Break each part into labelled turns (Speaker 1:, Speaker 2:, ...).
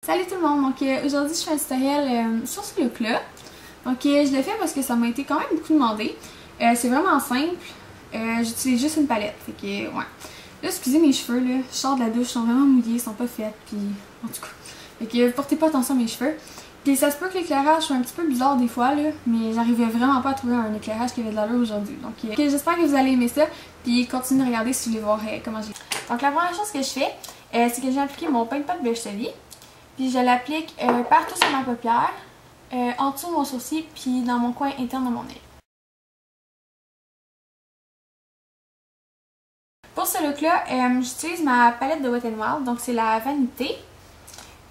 Speaker 1: Salut tout le monde, donc aujourd'hui je fais un tutoriel sur ce look là. Donc je le fais parce que ça m'a été quand même beaucoup demandé. C'est vraiment simple, j'utilise juste une palette, fait que ouais. Là excusez mes cheveux là, je sors de la douche, ils sont vraiment mouillés, ils sont pas faits, puis en tout cas. Fait que portez pas attention à mes cheveux. Puis ça se peut que l'éclairage soit un petit peu bizarre des fois là, mais j'arrivais vraiment pas à trouver un éclairage qui avait de l'allure aujourd'hui. Donc j'espère que vous allez aimer ça, puis continuez de regarder si vous voulez voir comment j'ai fait. Donc la première chose que je fais, c'est que j'ai appliqué mon paint de pâte Beige-Salis. Puis je l'applique partout sur ma paupière, en dessous de mon sourcil, puis dans mon coin interne de mon œil. Pour ce look-là, j'utilise ma palette de Wet n Wild, donc c'est la Vanité.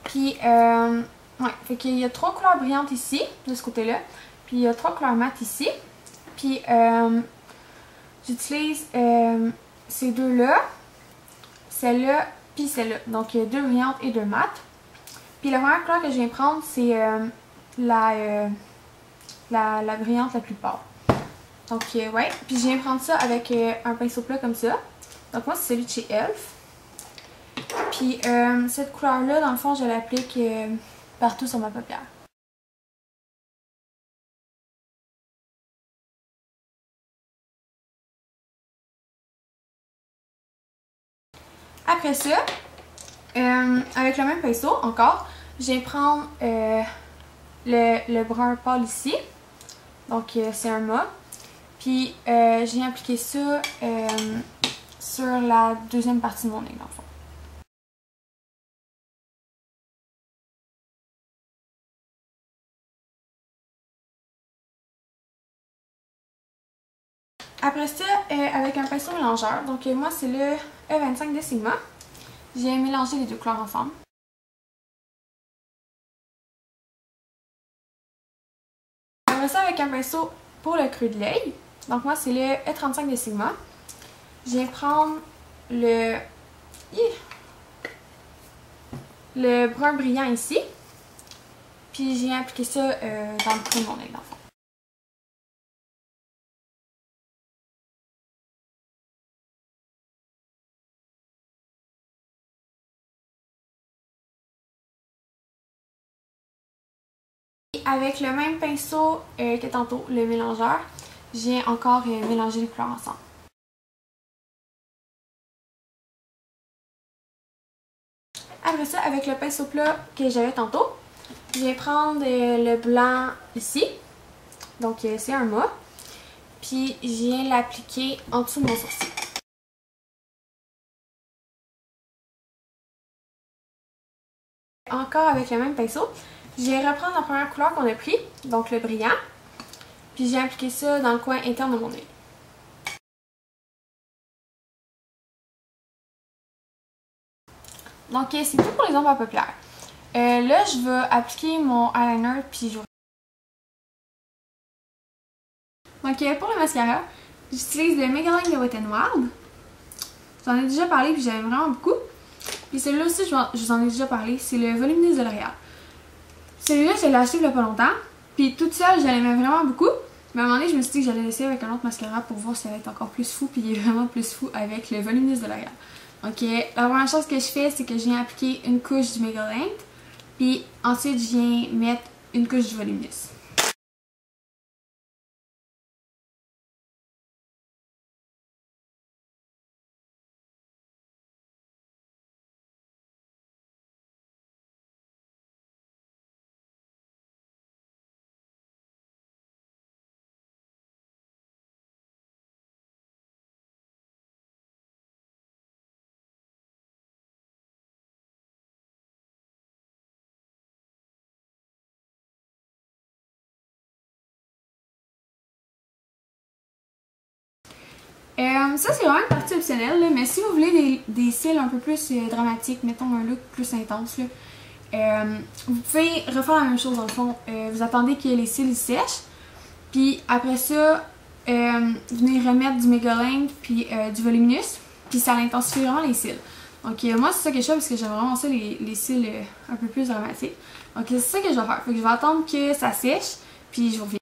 Speaker 1: Puis, ouais, fait qu'il y a 3 couleurs brillantes ici, de ce côté-là. Puis il y a 3 couleurs mates ici. Puis, j'utilise ces deux-là, celle-là, puis celle-là. Donc, il y a 2 brillantes et 2 mates. Puis la première couleur que je viens prendre, c'est la brillante la plus pâle. Donc ouais, puis je viens prendre ça avec un pinceau plat comme ça. Donc moi c'est celui de chez Elf. Puis cette couleur-là, dans le fond, je l'applique partout sur ma paupière. Après ça, avec le même pinceau, encore, je viens prendre le brun pâle ici. Donc c'est un mat. Puis je viens appliquer ça sur la deuxième partie de mon nez, dans le fond. Après ça, avec un pinceau mélangeur, donc moi c'est le E25 de Sigma. J'ai mélangé les deux couleurs ensemble. Après ça, avec un pinceau pour le creux de l'œil, donc moi c'est le E35 de Sigma. Je viens prendre le brun brillant ici, puis je viens appliquer ça dans le creux de mon œil, dans le fond. Avec le même pinceau que tantôt, le mélangeur, je viens encore mélanger les couleurs ensemble. Après ça, avec le pinceau plat que j'avais tantôt, je viens prendre le blanc ici. Donc c'est un mat. Puis je viens l'appliquer en dessous de mon sourcil. Encore avec le même pinceau, je viens reprendre la première couleur qu'on a pris, donc le brillant. Puis je viens appliquer ça dans le coin interne de mon œil. Donc c'est tout pour les ombres à paupières. Là je vais appliquer mon eyeliner puis je... Donc pour le mascara, j'utilise le Maybelline de Wet n Wild. J'en ai déjà parlé puis j'aime vraiment beaucoup. Puis celui-là aussi je vous en ai déjà parlé, c'est le Voluminous de L'Oréal. Celui-là je l'ai acheté il y a pas longtemps. Puis toute seule je l'aimais vraiment beaucoup. Mais à un moment donné je me suis dit que j'allais laisser avec un autre mascara pour voir si ça allait être encore plus fou. Puis il est vraiment plus fou avec le Voluminous de L'Oréal. Donc la première chose que je fais, c'est que je viens appliquer une couche du Maybelline. Puis ensuite je viens mettre une couche du Voluminous. Ça c'est vraiment une partie optionnelle, là, mais si vous voulez des cils un peu plus dramatiques, mettons un look plus intense, là, vous pouvez refaire la même chose dans le fond. Vous attendez que les cils sèchent, puis après ça, vous venez remettre du Maybelline puis du Voluminous, puis ça intensifie vraiment les cils. Donc moi c'est ça que je fais parce que j'aime vraiment ça les cils un peu plus dramatiques. Donc c'est ça que je vais faire. Fait que je vais attendre que ça sèche, puis je vous reviens.